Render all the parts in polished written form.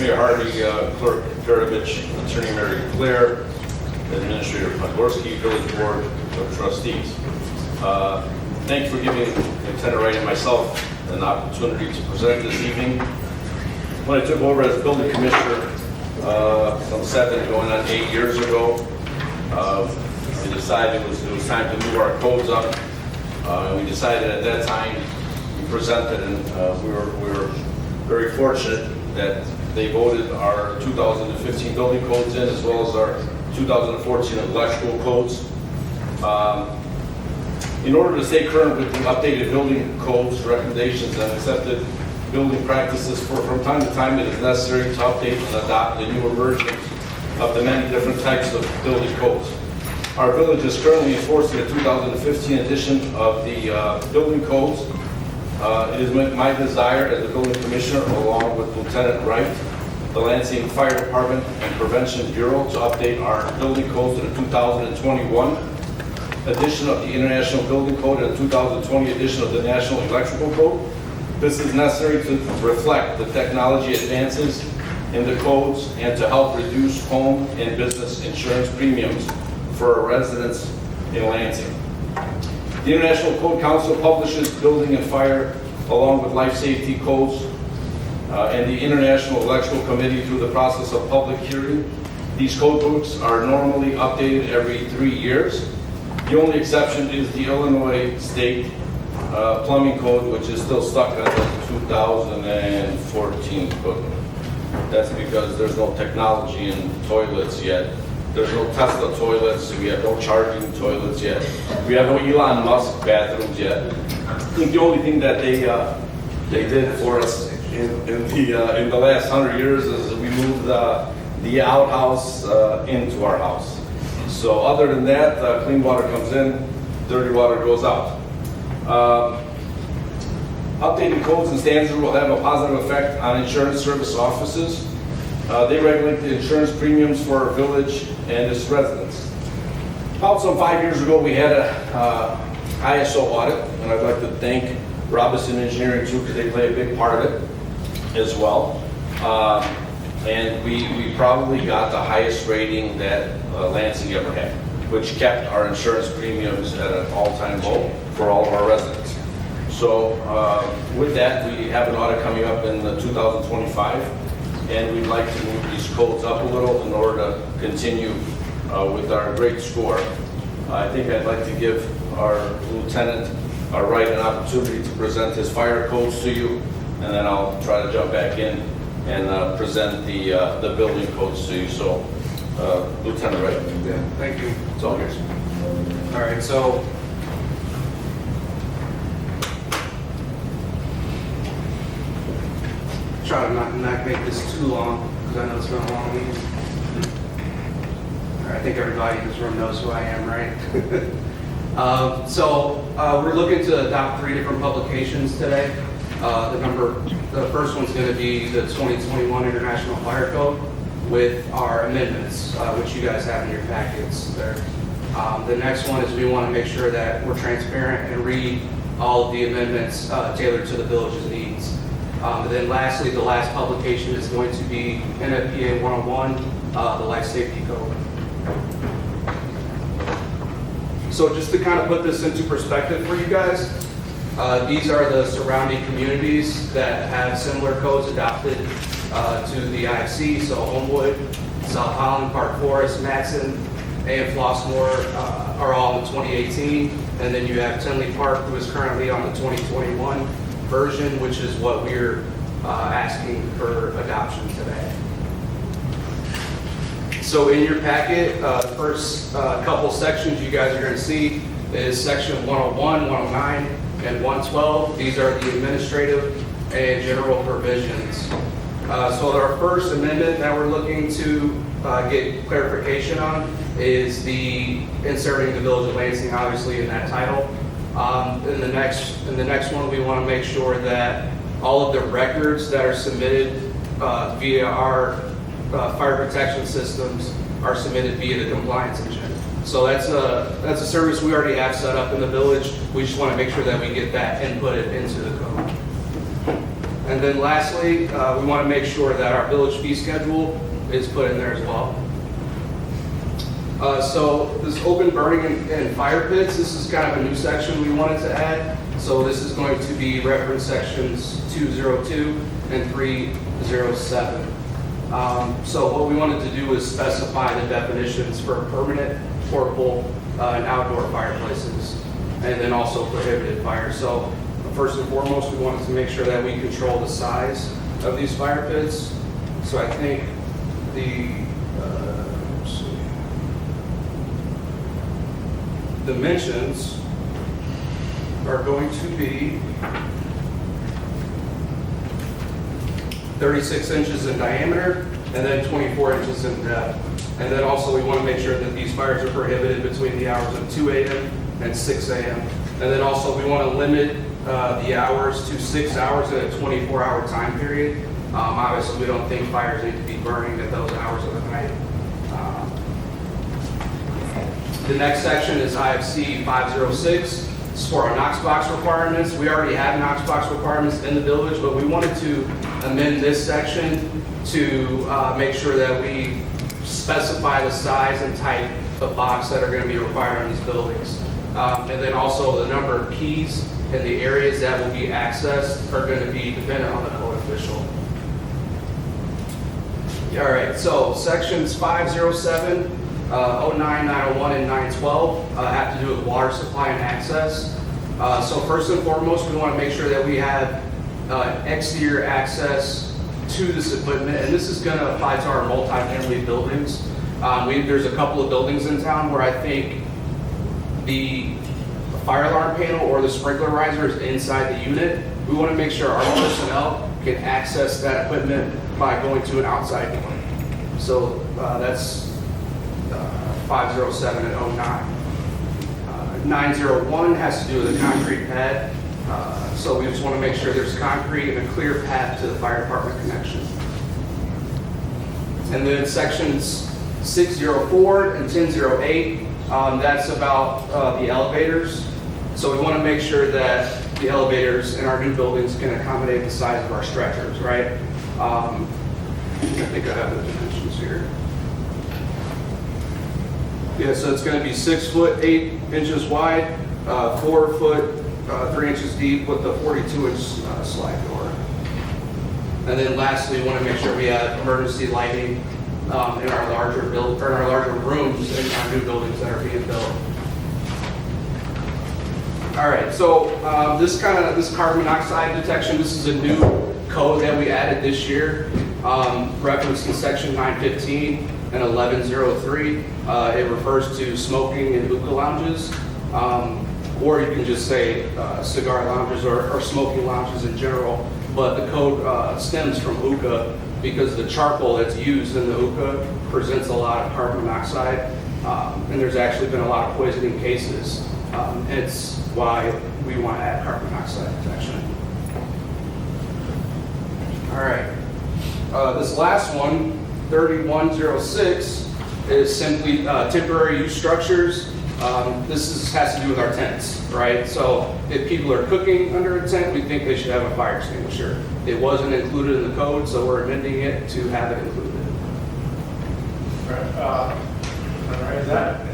Mayor Hardy, Clerk Perovich, Attorney Mary Claire, Administrator Podgorski, Village Board of Trustees. Thank you for giving Lieutenant Wright and myself an opportunity to present this evening. When I took over as Building Commissioner some 7 going on 8 years ago, we decided it was time to move our codes up. We decided at that time, we presented, and we were very fortunate that they voted our 2015 building codes in, as well as our 2014 electrical codes. In order to stay current with the updated building codes, recommendations, and accepted building practices, from time to time it is necessary to update and adopt the newer versions of the many different types of building codes. Our village is currently enforcing the 2015 edition of the building codes. It is my desire as the building commissioner, along with Lieutenant Wright, the Lansing Fire Department and Prevention Bureau, to update our building codes to the 2021 edition of the International Building Code and the 2020 edition of the National Electrical Code. This is necessary to reflect the technology advances in the codes and to help reduce home and business insurance premiums for our residents in Lansing. The International Code Council publishes building and fire along with life safety codes, and the International Electrical Committee through the process of public hearing. These code books are normally updated every 3 years. The only exception is the Illinois State Plumbing Code, which is still stuck on the 2014 book. That's because there's no technology in toilets yet. There's no Tesla toilets. We have no charging toilets yet. We have no Elon Musk bathrooms yet. I think the only thing that they did for us in the last 100 years is we moved the outhouse into our house. So other than that, clean water comes in, dirty water goes out. Updating codes and standards will have a positive effect on insurance service offices. They regulate the insurance premiums for our village and its residents. About some 5 years ago, we had a ISO audit, and I'd like to thank Robinson Engineering too, because they play a big part of it as well. And we probably got the highest rating that Lansing ever had, which kept our insurance premiums at an all-time low for all of our residents. So with that, we have an audit coming up in 2025, and we'd like to move these codes up a little in order to continue with our great score. I think I'd like to give our Lieutenant Wright an opportunity to present his fire codes to you, and then I'll try to jump back in and present the building codes to you. So, Lieutenant Wright. Yeah, thank you. It's all yours. All right, so try to not make this too long because I know it's been a long meeting. All right, I think everybody in this room knows who I am, right? We're looking to adopt 3 different publications today. The first one's going to be the 2021 International Fire Code with our amendments, which you guys have in your packets there. The next one is we want to make sure that we're transparent and read all of the amendments tailored to the village's needs. And then lastly, the last publication is going to be NFPA 101, the Life Safety Code. So just to kind of put this into perspective for you guys, these are the surrounding communities that have similar codes adopted to the IFC. So Homewood, South Holland, Park Forest, Matson, and Flossmoor are all in 2018. And then you have Tinley Park, who is currently on the 2021 version, which is what we're asking for adoption today. So in your packet, the first couple sections you guys are going to see is section 101, 109, and 112. These are the administrative and general provisions. So our first amendment that we're looking to get clarification on is the inserting the Village of Lansing, obviously, in that title. In the next one, we want to make sure that all of the records that are submitted via our fire protection systems are submitted via the compliance engine. So that's a service we already have set up in the village. We just want to make sure that we get that inputted into the code. And then lastly, we want to make sure that our village fee schedule is put in there as well. So this open burning and fire pits, this is kind of a new section we wanted to add. So this is going to be reference sections 202 and 307. So what we wanted to do is specify the definitions for permanent, portable, and outdoor fireplaces, and then also prohibited fires. So first and foremost, we wanted to make sure that we control the size of these fire pits. So I think the dimensions are going to be 36 inches in diameter and then 24 inches in depth. And then also we want to make sure that these fires are prohibited between the hours of 2 a.m. and 6 a.m. And then also we want to limit the hours to 6 hours in a 24-hour time period. Obviously, we don't think fires need to be burning at those hours of the night. The next section is IFC 506. It's for our Knox box requirements. We already have Knox box requirements in the village, but we wanted to amend this section to make sure that we specify the size and type of box that are going to be required on these buildings. And then also the number of keys and the areas that will be accessed are going to be dependent on the code official. All right, so sections 507, 09, 901, and 912 have to do with water supply and access. So first and foremost, we want to make sure that we have exterior access to this equipment, and this is going to apply to our multifamily buildings. There's a couple of buildings in town where I think the fire alarm panel or the sprinkler riser is inside the unit. We want to make sure our personnel can access that equipment by going to an outside door. So that's 507 and 09. 901 has to do with a concrete pad. So we just want to make sure there's concrete and a clear path to the fire department connection. And then sections 604 and 1008, that's about the elevators. So we want to make sure that the elevators in our new buildings can accommodate the size of our stretchers, right? I think I have the dimensions here. Yeah, so it's going to be 6 foot 8 inches wide, 4 foot 3 inches deep with the 42-inch slide door. And then lastly, we want to make sure we have emergency lighting in our larger rooms in our new buildings that are being built. All right, so this carbon monoxide detection, this is a new code that we added this year, referenced in section 915 and 1103. It refers to smoking in hookah lounges, or you can just say cigar lounges or smoking lounges in general. But the code stems from hookah because the charcoal that's used in the hookah presents a lot of carbon monoxide, and there's actually been a lot of poisoning cases. Hence why we want to add carbon monoxide detection. All right, this last one, 3106, is simply temporary use structures. This has to do with our tents, right? So if people are cooking under a tent, we think they should have a fire extinguisher. It wasn't included in the code, so we're amending it to have it included. All right, is that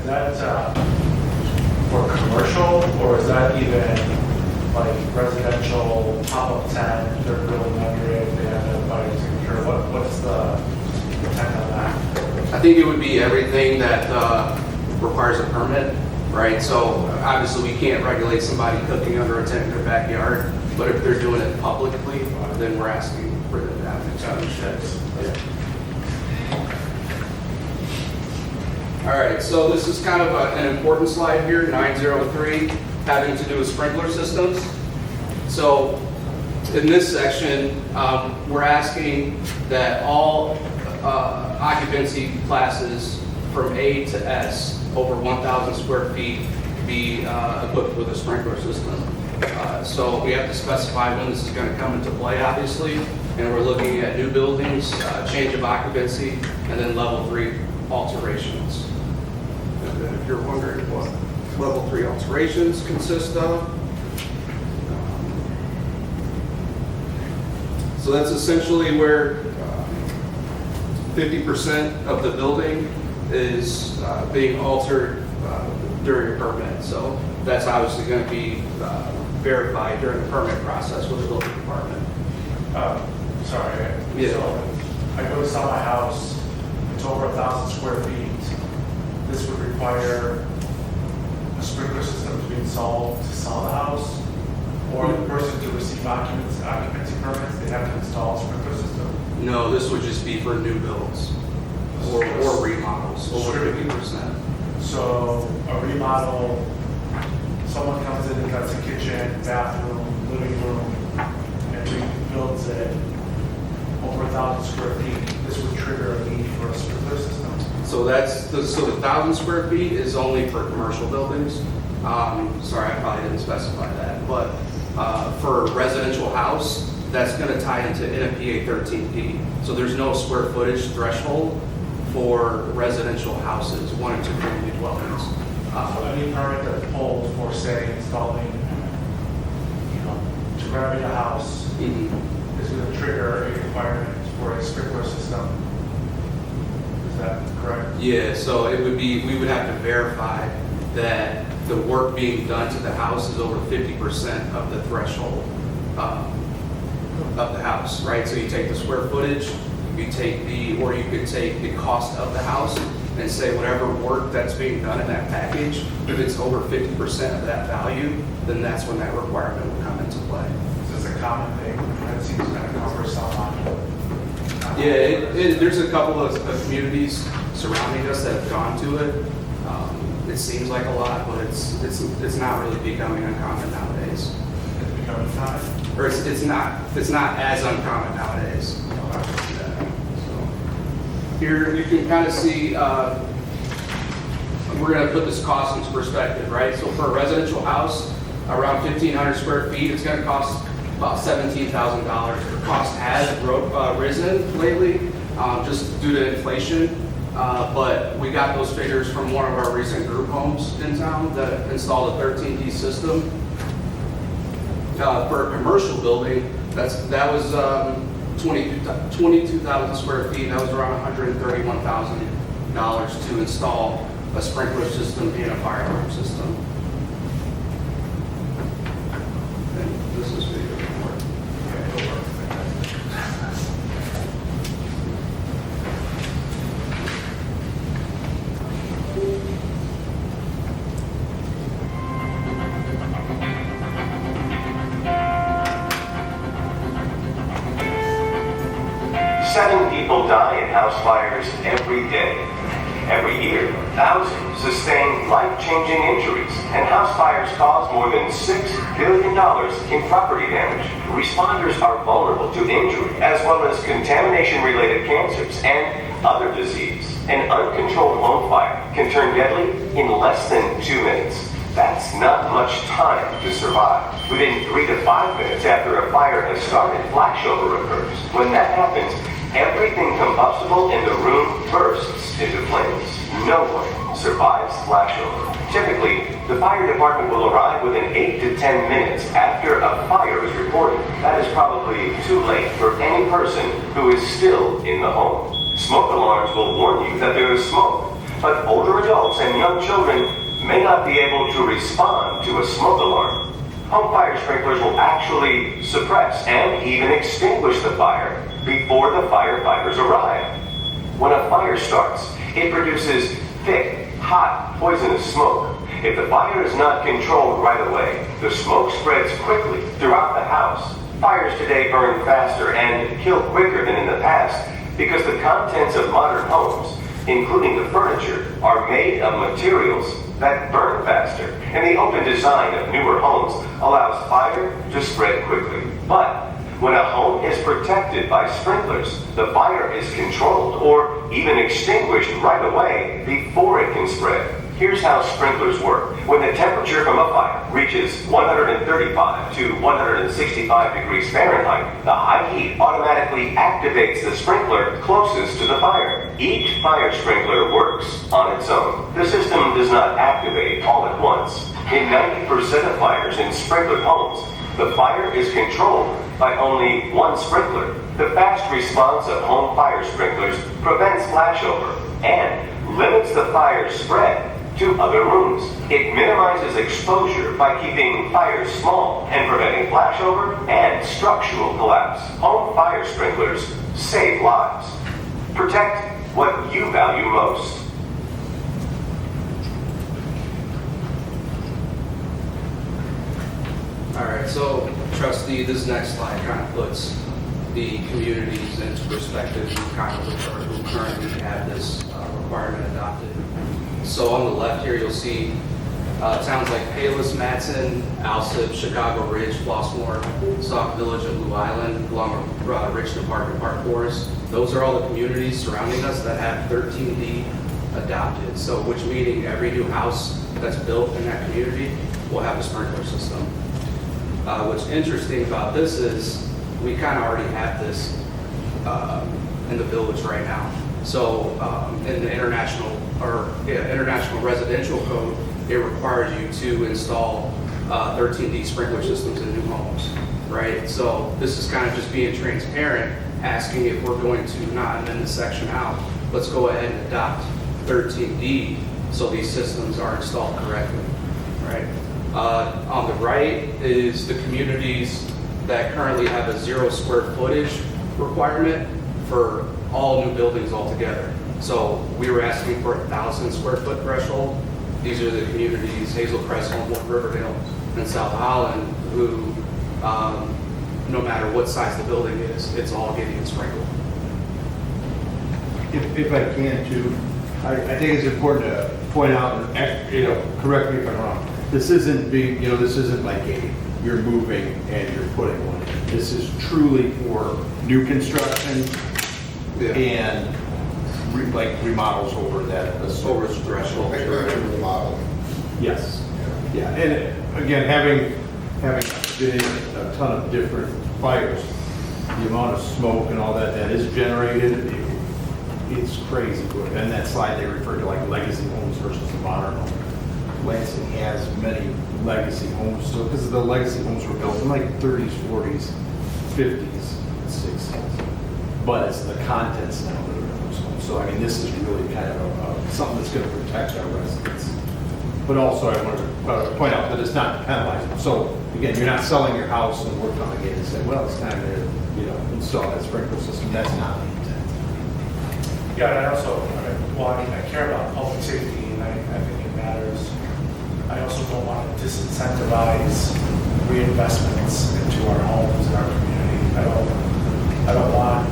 for commercial, or is that even like residential pop-up tent? They're building under it, they have a fire extinguisher. What's the intent on that? I think it would be everything that requires a permit, right? So obviously we can't regulate somebody cooking under a tent in their backyard, but if they're doing it publicly, then we're asking for them to have extinguishers. Yeah. All right, so this is kind of an important slide here, 903, having to do with sprinkler systems. So in this section, we're asking that all occupancy classes from A to S over 1,000 square feet be equipped with a sprinkler system. So we have to specify when this is going to come into play, obviously, and we're looking at new buildings, change of occupancy, and then level 3 alterations. And then if you're wondering what level 3 alterations consist of, So that's essentially where 50% of the building is being altered during a permit. So that's obviously going to be verified during the permit process with the building department. Sorry. Yeah. So I go to sell my house, it's over 1,000 square feet. This would require a sprinkler system to be installed to sell the house, or the person to receive occupancy permits, they have to install a sprinkler system. No, this would just be for new builds or remodels, over 50%. So a remodel, someone comes in and cuts a kitchen, bathroom, living room, and rebuilds it over 1,000 square feet, this would trigger a need for a sprinkler system. So the 1,000 square feet is only for commercial buildings. Sorry, I probably didn't specify that, but for a residential house, that's going to tie into NFPA 13P. So there's no square footage threshold for residential houses, 1 and 2 family dwellings. So any permit that pulls for, say, installing, to renovate a house is going to trigger a requirement for a sprinkler system. Is that correct? Yeah, so it would be, we would have to verify that the work being done to the house is over 50% of the threshold of the house, right? So you take the square footage, you take or you could take the cost of the house and say whatever work that's being done in that package, if it's over 50% of that value, then that's when that requirement will come into play. This is a common thing, that seems kind of cumbersome. Yeah, there's a couple of communities surrounding us that have gone to it. It seems like a lot, but it's not really becoming uncommon nowadays. It's becoming common. Or it's not as uncommon nowadays. So here you can kind of see, we're going to put this cost into perspective, right? So for a residential house, around 1,500 square feet, it's going to cost about $17,000. The cost has risen lately, just due to inflation. But we got those figures from one of our recent group homes in town that installed a 13D system. For a commercial building, that was 22,000 square feet. That was around $131,000 to install a sprinkler system and a fire alarm system. And this is video report. Seven people die in house fires every day. Every year, thousands sustain life-changing injuries, and house fires cause more than $6 billion in property damage. Responders are vulnerable to injury, as well as contamination-related cancers and other disease. An uncontrolled home fire can turn deadly in less than 2 minutes. That's not much time to survive. Within 3 to 5 minutes after a fire has started, flashover occurs. When that happens, everything combustible in the room bursts into flames. No one survives flashover. Typically, the fire department will arrive within 8 to 10 minutes after a fire is reported. That is probably too late for any person who is still in the home. Smoke alarms will warn you that there is smoke, but older adults and young children may not be able to respond to a smoke alarm. Home fire sprinklers will actually suppress and even extinguish the fire before the firefighters arrive. When a fire starts, it produces thick, hot, poisonous smoke. If the fire is not controlled right away, the smoke spreads quickly throughout the house. Fires today burn faster and kill quicker than in the past because the contents of modern homes, including the furniture, are made of materials that burn faster, and the open design of newer homes allows fire to spread quickly. But when a home is protected by sprinklers, the fire is controlled or even extinguished right away before it can spread. Here's how sprinklers work. When the temperature from a fire reaches 135 to 165 degrees Fahrenheit, the high heat automatically activates the sprinkler closest to the fire. Each fire sprinkler works on its own. The system does not activate all at once. In 90% of fires in sprinklered homes, The fire is controlled by only one sprinkler. The fast response of home fire sprinklers prevents flashover and limits the fire's spread to other rooms. It minimizes exposure by keeping fires small and preventing flashover and structural collapse. Home fire sprinklers save lives. Protect what you value most. All right, so trustee, this next slide kind of puts the communities into perspective and kind of who currently have this requirement adopted. So on the left here, you'll see towns like Palos, Matson, Alsip, Chicago Ridge, Flossmoor, Sauk Village, and Blue Island, along with Richmond Park and Park Forest. Those are all the communities surrounding us that have 13D adopted. So which meaning every new house that's built in that community will have a sprinkler system. What's interesting about this is we kind of already have this in the village right now. So in the international residential code, it requires you to install 13D sprinkler systems in new homes, right? So this is kind of just being transparent, asking if we're going to not amend the section out, let's go ahead and adopt 13D so these systems are installed correctly, right? On the right is the communities that currently have a 0 square footage requirement for all new buildings altogether. So we were asking for 1,000 square foot threshold. These are the communities, Hazel Crest, Homewood, Riverdale, and South Holland, who no matter what size the building is, it's all getting sprinkled. If I can too, I think it's important to point out, and correct me if I'm wrong, this isn't being, this isn't like you're moving and you're putting one in. This is truly for new construction and remodels over that. Over the threshold. Remodel. Yes. Yeah, and again, having been in a ton of different fires, the amount of smoke and all that is generated, it's crazy. And that slide they referred to like legacy homes versus the modern home. Lansing has many legacy homes, so because the legacy homes were built in like 30s, 40s, 50s, 60s. But it's the contents now that are in those homes. So I mean, this is really kind of something that's going to protect our residents. But also, I want to point out that it's not penalizing. So again, you're not selling your house and we're coming in and saying, well, it's time to install that sprinkler system. That's not the intent. Yeah, and I also, I care about public safety, and I think it matters. I also don't want to disincentivize reinvestments into our homes and our community. I don't want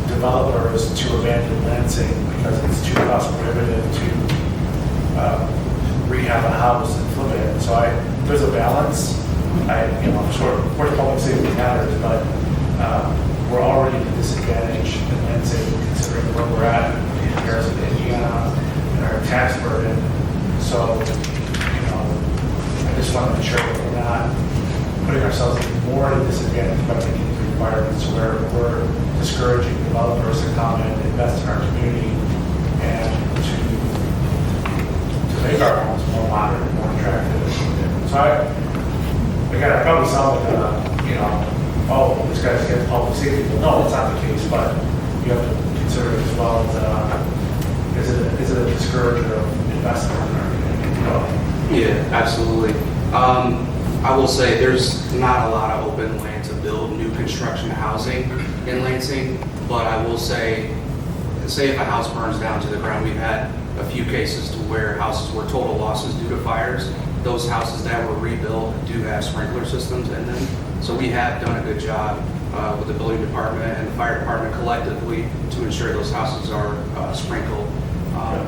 developers to abandon Lansing because it's too cost prohibitive to rehab a house and flip it. So there's a balance. I'm sure, of course, public safety matters, but we're already at a disadvantage in Lansing considering where we're at in comparison to Indiana and our tax burden. So, I just want to make sure that we're not putting ourselves even more at a disadvantage by making these requirements where we're discouraging developers to come and invest in our community and to make our homes more modern and more attractive. So I probably sound like this guy's against public safety. Well, no, that's not the case, but you have to consider it as well as is it a discourager of investment in our community? Yeah, absolutely. I will say there's not a lot of open land to build new construction housing in Lansing, but I will say if a house burns down to the ground, we've had a few cases to where houses were total losses due to fires. Those houses that were rebuilt do have sprinkler systems in them. So we have done a good job with the building department and the fire department collectively to ensure those houses are sprinkled.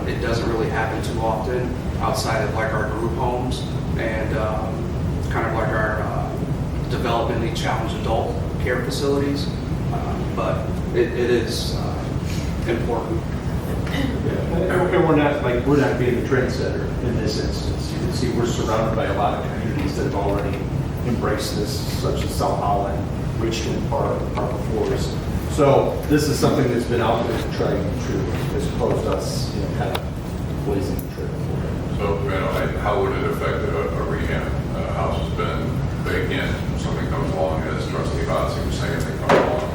It doesn't really happen too often outside of like our group homes and kind of like our developmentally challenged adult care facilities. But it is important. Yeah. And we're not being the trendsetter in this instance. You can see we're surrounded by a lot of communities that have already embraced this, such as South Holland, Richmond Park, Park Forest. So this is something that's been out there to try and true as opposed to us, kind of blazing the trail for it. So, how would it affect a rehab? A house has been vacant, something comes along, as Trustee Abbasy was saying, they come along,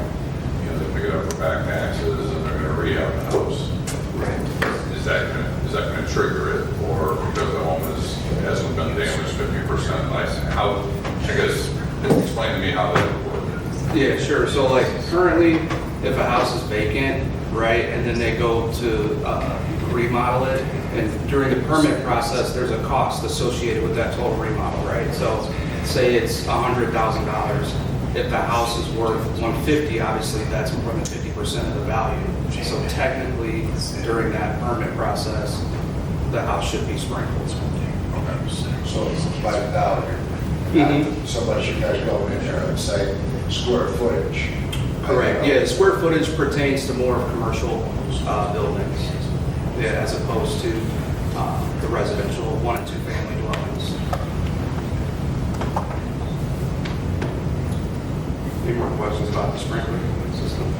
you know, they pick it up for back taxes and they're gonna rehab the house. Is that gonna trigger it, or because the home hasn't been damaged 50%? I guess, explain to me how that would work. Yeah, sure. So like currently, if a house is vacant, right, and then they go to remodel it, and during the permit process, there's a cost associated with that total remodel, right? So say it's $100,000. If the house is worth $150,000, obviously that's more than 50% of the value. So technically, during that permit process, the house should be sprinkled. So it's like $1. So much you guys go in there and say square footage. Correct, yeah, the square footage pertains to more of commercial buildings, yeah, as opposed to the residential 1 and 2 family dwellings. Any more questions about the sprinkler system?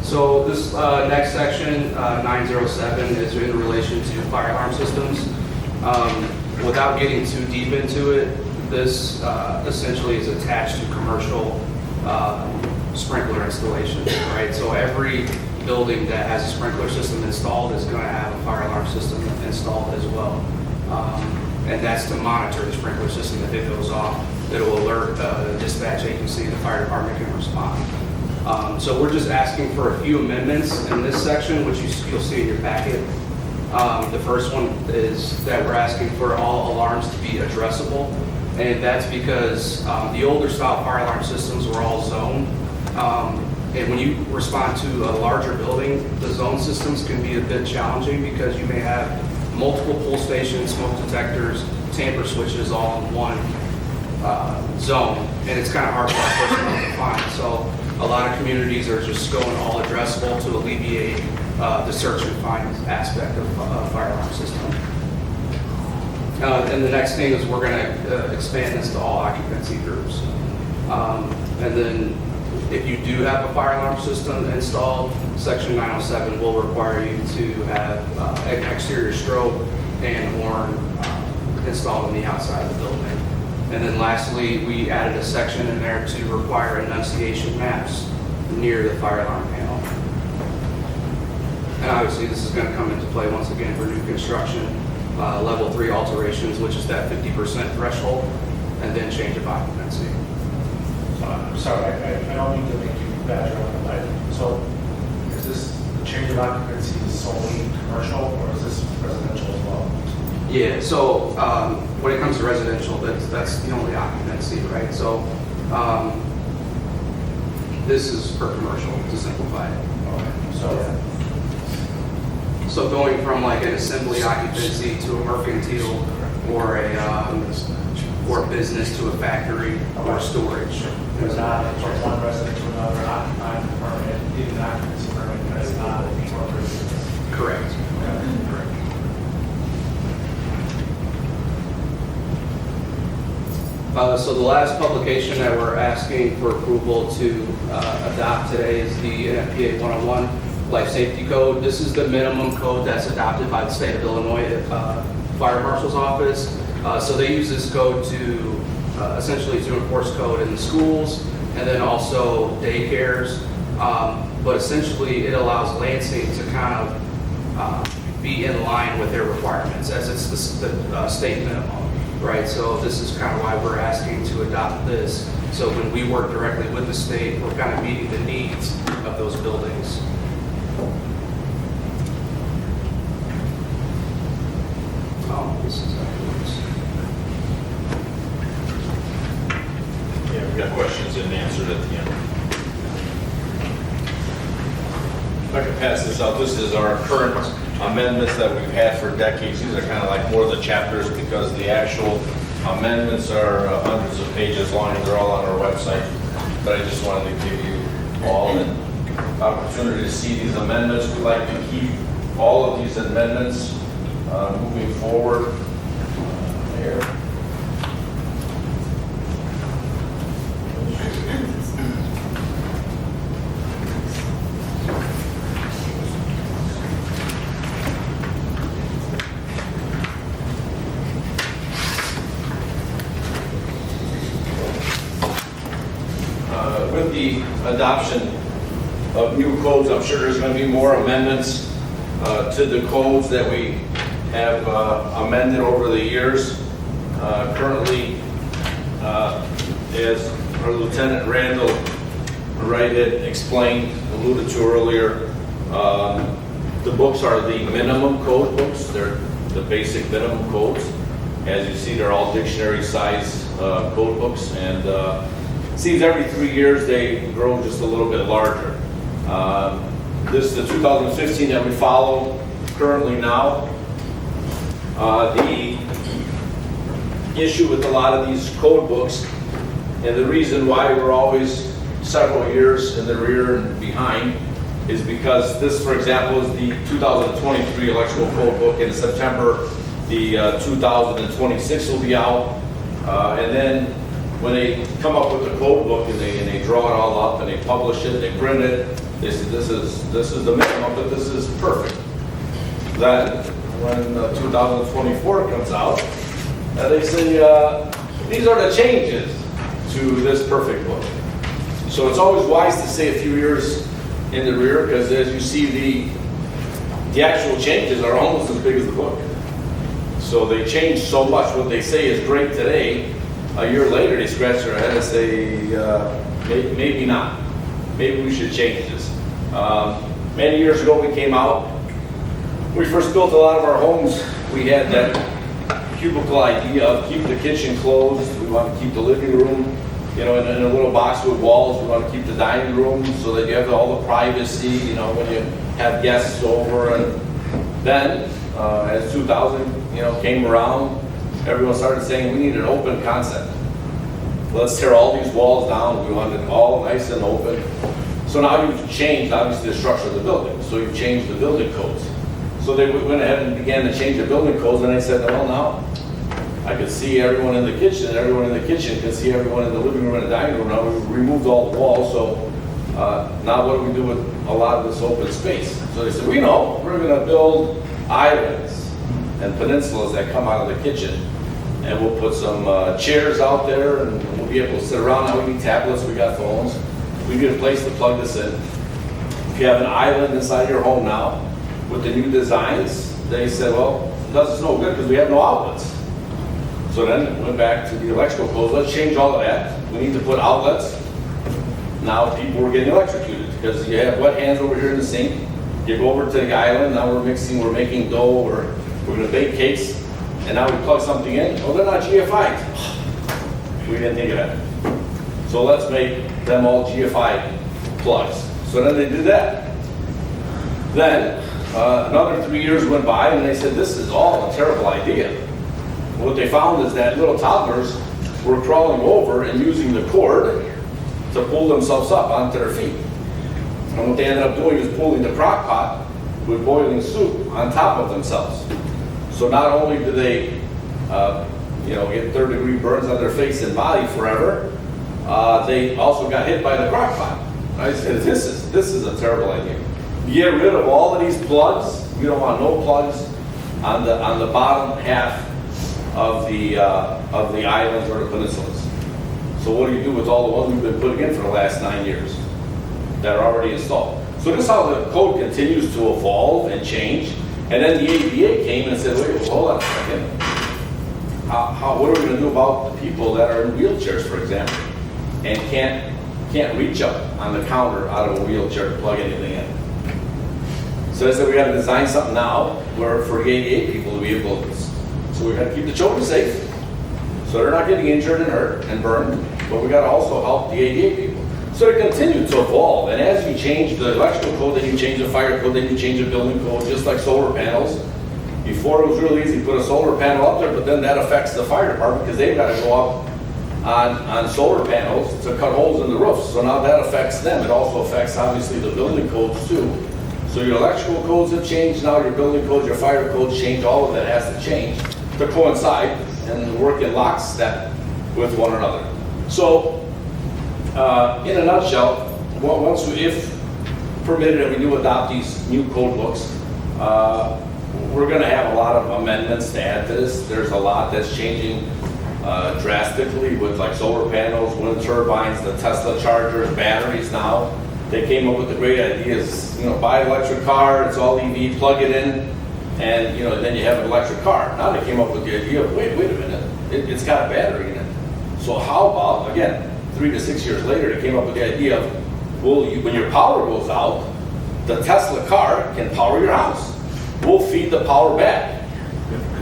So this next section, 907, is in relation to fire alarm systems. Without getting too deep into it, this essentially is attached to commercial sprinkler installations, right? So every building that has a sprinkler system installed is going to have a fire alarm system installed as well. And that's to monitor the sprinkler system. If it goes off, it'll alert the dispatch agency, the fire department can respond. So we're just asking for a few amendments in this section, which you'll see in your packet. The first one is that we're asking for all alarms to be addressable, and that's because the older style fire alarm systems were all zoned. And when you respond to a larger building, the zone systems can be a bit challenging because you may have multiple pull stations, smoke detectors, tamper switches all in one zone, and it's kind of hard for a person to find. So a lot of communities are just going all addressable to alleviate the search and find aspect of fire alarm system. And the next thing is we're going to expand this to all occupancy groups. And then if you do have a fire alarm system installed, Section 907 will require you to have an exterior strobe and horn installed on the outside of the building. And then lastly, we added a section in there to require enunciation maps near the fire alarm panel. And obviously, this is going to come into play once again for new construction, level 3 alterations, which is that 50% threshold, and then change of occupancy. I'm sorry, I don't mean to make you badger on the light. So is this the change of occupancy solely commercial, or is this residential as well? Yeah, so when it comes to residential, that's the only occupancy, right? So this is for commercial, to simplify it. Okay. So going from like an assembly occupancy to a mercantile or a business to a factory or storage. There's not from one resident to another occupying the permit, even an occupancy permit, that is not incorporated. Correct. So the last publication that we're asking for approval to adopt today is the NFPA 101 Life Safety Code. This is the minimum code that's adopted by the state of Illinois Fire Marshal's Office. So they use this code to essentially to enforce code in the schools and then also daycares. But essentially it allows Lansing to kind of be in line with their requirements as it's the state minimum. Right, so this is kind of why we're asking to adopt this. So when we work directly with the state, we're kind of meeting the needs of those buildings. This is how it works. Yeah, we've got questions and answered at the end. If I could pass this out, this is our current amendments that we've had for decades. These are kind of like more of the chapters because the actual amendments are hundreds of pages long and they're all on our website. But I just wanted to give you all an opportunity to see these amendments. We'd like to keep all of these amendments moving forward. Here. with the adoption of new codes, I'm sure there's going to be more amendments to the codes that we have amended over the years. Currently, as our Lieutenant Randall Wright had explained, alluded to earlier, the books are the minimum code books. They're the basic minimum codes. As you see, they're all dictionary size code books, and it seems every 3 years they grow just a little bit larger. This is the 2015 that we follow currently now. The issue with a lot of these code books, and the reason why we're always several years in the rear and behind, is because this, for example, is the 2023 electrical code book. In September, the 2026 will be out. And then when they come up with the code book and they draw it all up and they publish it, they print it, they say this is the minimum, but this is perfect. Then when 2024 comes out, they say these are the changes to this perfect book. So it's always wise to stay a few years in the rear, because as you see, the actual changes are almost as big as the book. So they change so much. What they say is great today, a year later they scratch their head and say, maybe not. Maybe we should change this. Many years ago we came out, we first built a lot of our homes, we had that cubicle idea of keep the kitchen closed, we want to keep the living room, you know, in a little box with walls. We want to keep the dining room so that you have all the privacy, you know, when you have guests over. And then, as 2000, you know, came around, everyone started saying we need an open concept. Let's tear all these walls down. We want it all nice and open. So now you've changed, obviously, the structure of the building. So you've changed the building codes. So they went ahead and began to change the building codes, and they said, well, now I could see everyone in the kitchen, and everyone in the kitchen can see everyone in the living room and the dining room. Now we've removed all the walls, so now what do we do with a lot of this open space? So they said, we know, we're going to build islands and peninsulas that come out of the kitchen, and we'll put some chairs out there, and we'll be able to sit around. Now we need tablets, we got phones. We need a place to plug this in. If you have an island inside your home now, with the new designs, they said, well, it does us no good because we have no outlets. So then we went back to the electrical code. Let's change all of that. We need to put outlets. Now people were getting electrocuted because you have wet hands over here in the sink. You go over to the island. Now we're making dough, or we're going to bake cakes, and now we plug something in. Oh, they're not GFI'd. We didn't think of that. So let's make them all GFI plugs. So then they did that. Then another 3 years went by, and they said this is all a terrible idea. What they found is that little toddlers were crawling over and using the cord to pull themselves up onto their feet. And what they ended up doing is pulling the crock pot with boiling soup on top of themselves. So not only do they get third-degree burns on their face and body forever, they also got hit by the crock pot. I said, this is a terrible idea. Get rid of all of these plugs. You don't want no plugs on the bottom half of the islands or the peninsulas. So what do you do with all the ones we've been putting in for the last 9 years that are already installed? So this is how the code continues to evolve and change. And then the ADA came and said, wait, hold on a second. What are we going to do about the people that are in wheelchairs, for example, and can't reach up on the counter out of a wheelchair to plug anything in? So they said we got to design something now where for the ADA people to be able to. So we got to keep the children safe, so they're not getting injured and hurt and burned, but we got to also help the ADA people. So it continued to evolve, and as you change the electrical code, then you change the fire code, then you change the building code, just like solar panels. Before it was really easy to put a solar panel up there, but then that affects the fire department because they've got to go up on solar panels to cut holes in the roofs. So now that affects them. It also affects, obviously, the building codes too. So your electrical codes have changed, now your building codes, your fire codes change, all of that has to change to coincide and work in lockstep with one another. So, in a nutshell, if permitted and we do adopt these new code books, we're going to have a lot of amendments to add to this. There's a lot that's changing drastically with like solar panels, wind turbines, the Tesla chargers, batteries now. They came up with the great ideas, buy an electric car, it's all EV, plug it in, and then you have an electric car. Now they came up with the idea of, wait a minute, it's got a battery in it. So how about, again, 3 to 6 years later, they came up with the idea of, well, when your power goes out, the Tesla car can power your house. We'll feed the power back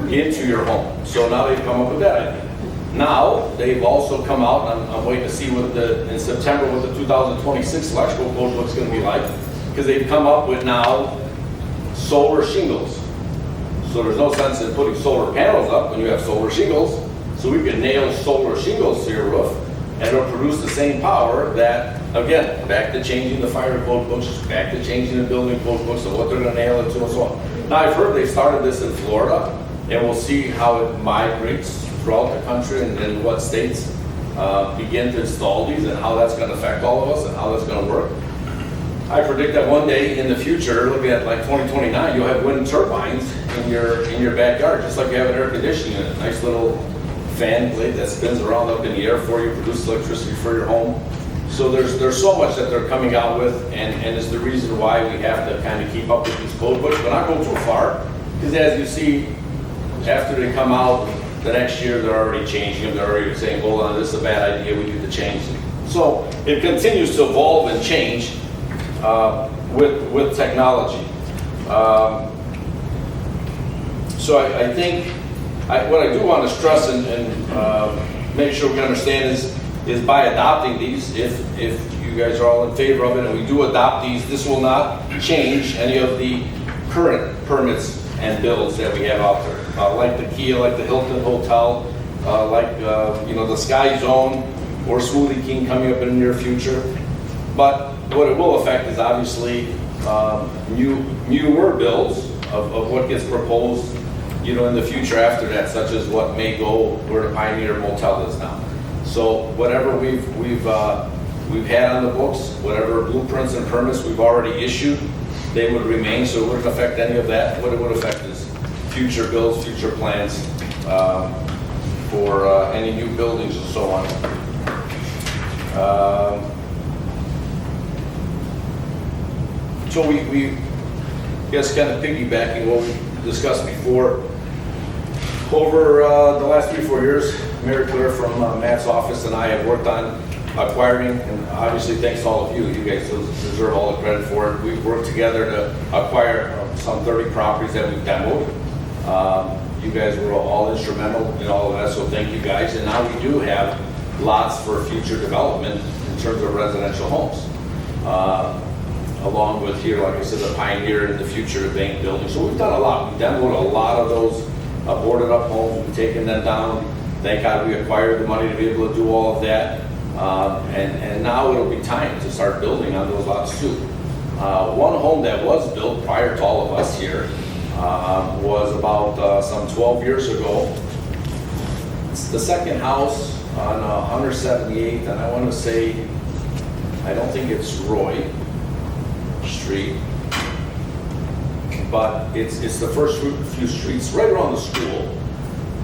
into your home. So now they've come up with that idea. Now, they've also come out, and I'm waiting to see in September what the 2026 electrical code book's going to be like, because they've come up with now solar shingles. So there's no sense in putting solar panels up when you have solar shingles. So we can nail solar shingles to your roof, and it'll produce the same power that, again, back to changing the fire code books, back to changing the building code books, and what they're going to nail it to and so on. Now, I've heard they started this in Florida, and we'll see how it migrates throughout the country and what states begin to install these and how that's going to affect all of us and how that's going to work. I predict that one day in the future, looking at like 2029, you'll have wind turbines in your backyard, just like you have an air conditioning unit, nice little fan blade that spins around up in the air for you, produces electricity for your home. So there's so much that they're coming out with, and is the reason why we have to kind of keep up with these code books, but not go too far, because as you see, after they come out, the next year they're already changing them. They're already saying, hold on, this is a bad idea, we need to change it. So it continues to evolve and change with technology. So I think what I do want to stress and make sure we understand is by adopting these, if you guys are all in favor of it and we do adopt these, this will not change any of the current permits and bills that we have out there. Like the Kia, like the Hilton Hotel, the Sky Zone or Smoothie King coming up in the near future. But what it will affect is obviously newer bills of what gets proposed, in the future after that, such as what may go where the Pioneer Motel is now. So whatever we've had on the books, whatever blueprints and permits we've already issued, they would remain, so it wouldn't affect any of that. What it would affect is future bills, future plans for any new buildings and so on. So we guess kind of piggybacking what we discussed before. Over the last 3-4 years, Mary Claire from Matt's office and I have worked on acquiring, and obviously thanks to all of you, you guys deserve all the credit for it. We've worked together to acquire some 30 properties that we've demoed. You guys were all instrumental in all of that, so thank you guys. And now we do have lots for future development in terms of residential homes. Along with here, like I said, the Pioneer in the future, the bank building. So we've done a lot. We've demoed a lot of those boarded up homes. We've taken them down. Thank God we acquired the money to be able to do all of that. And now it'll be time to start building on those lots too. One home that was built prior to all of us here was about some 12 years ago. It's the second house on 178th, and I want to say, I don't think it's Roy Street, but it's the first few streets right around the school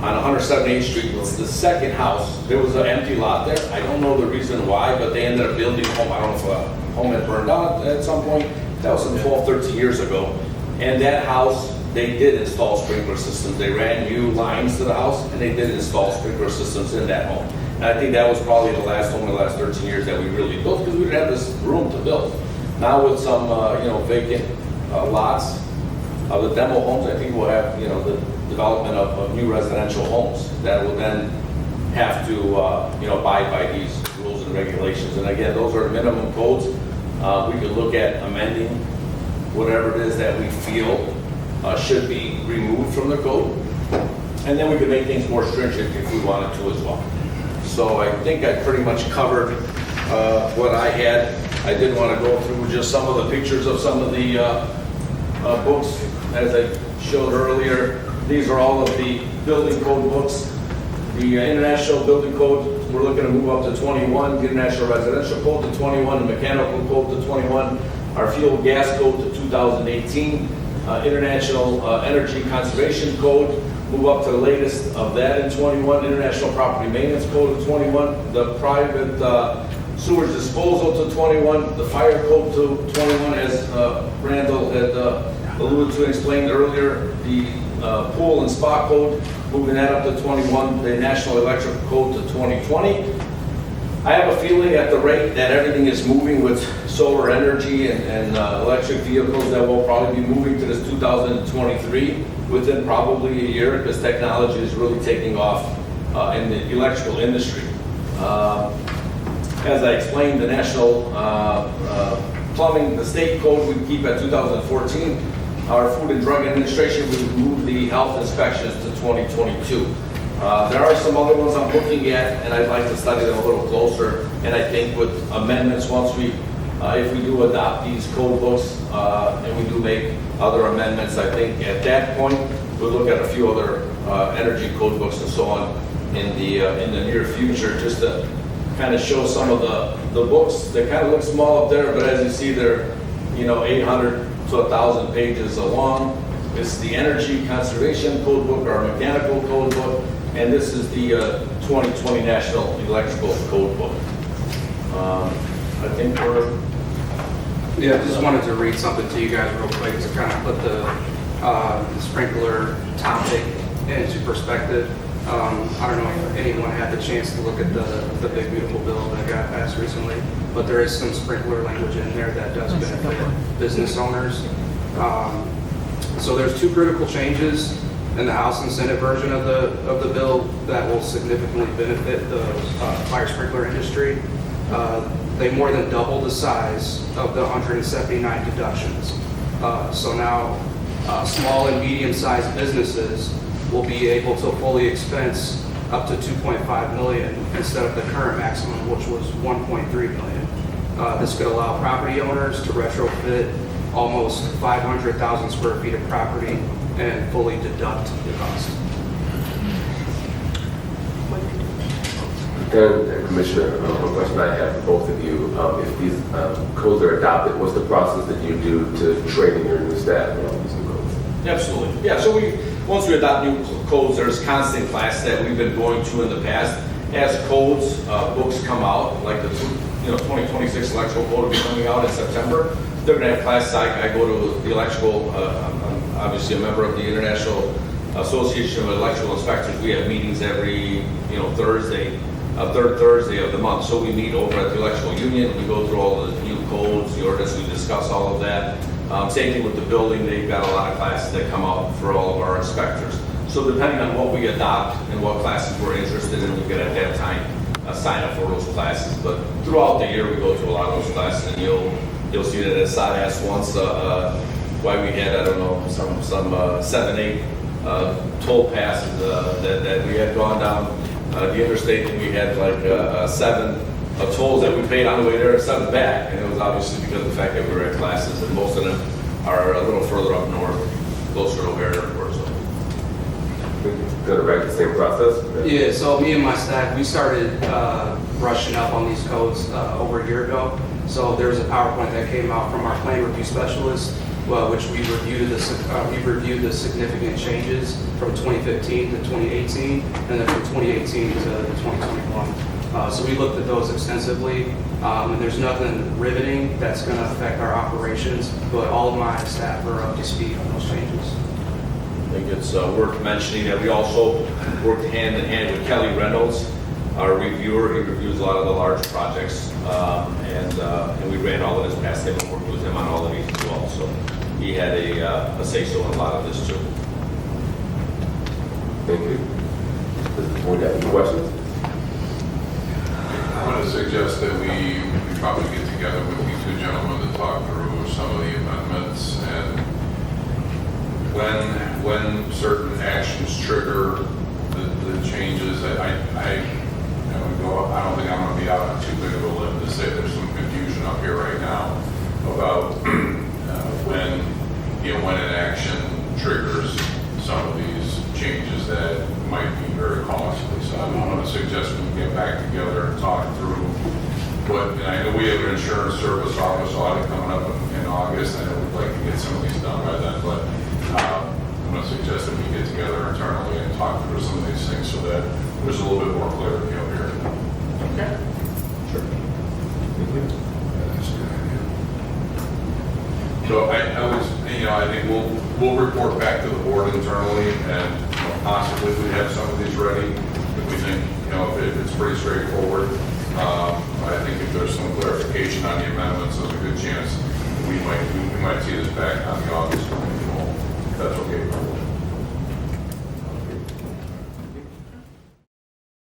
on 178th Street. It's the second house. There was an empty lot there. I don't know the reason why, but they ended up building a home. I don't know if a home had burned down at some point. That was some 12, 13 years ago. And that house, they did install sprinkler systems. They ran new lines to the house, and they did install sprinkler systems in that home. And I think that was probably the last home in the last 13 years that we really built, because we didn't have this room to build. Now with some, vacant lots of the demo homes, I think we'll have, the development of new residential homes that will then have to, abide by these rules and regulations. And again, those are minimum codes. We could look at amending whatever it is that we feel should be removed from the code. And then we could make things more stringent if we wanted to as well. So I think I pretty much covered what I had. I did want to go through just some of the pictures of some of the books, as I showed earlier. These are all of the building code books. The International Building Code, we're looking to move up to 21. The International Residential Code to 21. The Mechanical Code to 21. Our Fuel Gas Code to 2018. International Energy Conservation Code. move up to the latest of that in 21, International Property Maintenance Code of 21, the private sewage disposal to 21, the fire code to 21, as Randall had alluded to and explained earlier, the pool and spa code, moving that up to 21, the National Electric Code to 2020. I have a feeling at the rate that everything is moving with solar energy and electric vehicles that will probably be moving to this 2023 within probably a year, because technology is really taking off in the electrical industry. As I explained, the national plumbing, the state code we keep at 2014. Our Food and Drug Administration, we moved the health inspections to 2022. There are some other ones I'm looking at, and I'd like to study them a little closer. And I think with amendments, once we, if we do adopt these code books, and we do make other amendments, I think at that point, we'll look at a few other energy code books and so on in the near future, just to kind of show some of the books. They kind of look small up there, but as you see, they're 800 to 1,000 pages long. This is the Energy Conservation Code Book, our Mechanical Code Book, and this is the 2020 National Electrical Code Book. I think we're... Yeah, just wanted to read something to you guys real quick to kind of put the sprinkler topic into perspective. I don't know if anyone had the chance to look at the big beautiful bill that got passed recently, but there is some sprinkler language in there that does benefit business owners. So there's two critical changes in the House and Senate version of the bill that will significantly benefit the fire sprinkler industry. They more than double the size of the 179 deductions. So now small and medium-sized businesses will be able to fully expense up to $2.5 million instead of the current maximum, which was $1.3 million. This could allow property owners to retrofit almost 500,000 square feet of property and fully deduct the cost. And Commissioner, one question I have for both of you. If these codes are adopted, what's the process that you do to train your new staff on these new codes? Absolutely. Yeah, so once we adopt new codes, there's constant classes that we've been going to in the past. As codes, books come out, like the 2026 electrical code will be coming out in September. They're going to have classes. I go to the electrical, I'm obviously a member of the International Association of Electrical Inspectors. We have meetings every Thursday, third Thursday of the month. So we meet over at the Electrical Union. We go through all the new codes, the ordinance, we discuss all of that. Same thing with the building. They've got a lot of classes that come out for all of our inspectors. So depending on what we adopt and what classes we're interested in, we can at that time sign up for those classes. But throughout the year, we go through a lot of those classes, and you'll see that as Saad asked once why we had, I don't know, some 7-8 toll passes that we had gone down the interstate, and we had like 7 tolls that we paid on the way there and 7 back. And it was obviously because of the fact that we were at classes, and most of them are a little further up north, closer to O'Hare Airport. So. Going to write the same process? Yeah, so me and my staff, we started brushing up on these codes over a year ago. So there was a PowerPoint that came out from our plan review specialist, which we reviewed the significant changes from 2015 to 2018, and then from 2018 to 2021. So we looked at those extensively, and there's nothing riveting that's going to affect our operations, but all of my staff are up to speed on those changes. I think it's worth mentioning that we also worked hand in hand with Kelly Reynolds, our reviewer. He reviews a lot of the large projects, and we ran all of this past him and worked with him on all of these as well. So he had a say-so in a lot of this too. Thank you. Does the board have any questions? I want to suggest that we probably get together with you two gentlemen to talk through some of the amendments and when certain actions trigger the changes. I don't think I'm going to be out on too big of a limb to say there's some confusion up here right now about when an action triggers some of these changes that might be very costly. So I want to suggest we get back together and talk through and I know we have an insurance service office audit coming up in August. I know we'd like to get some of these done by then, but I'm going to suggest that we get together internally and talk through some of these things so that there's a little bit more clarity up here. Okay. Sure. That's a good idea. So I was, I think we'll report back to the board internally and possibly we have some of these ready. If we think, if it's pretty straightforward. I think if there's some clarification on the amendments, there's a good chance we might see this back on the August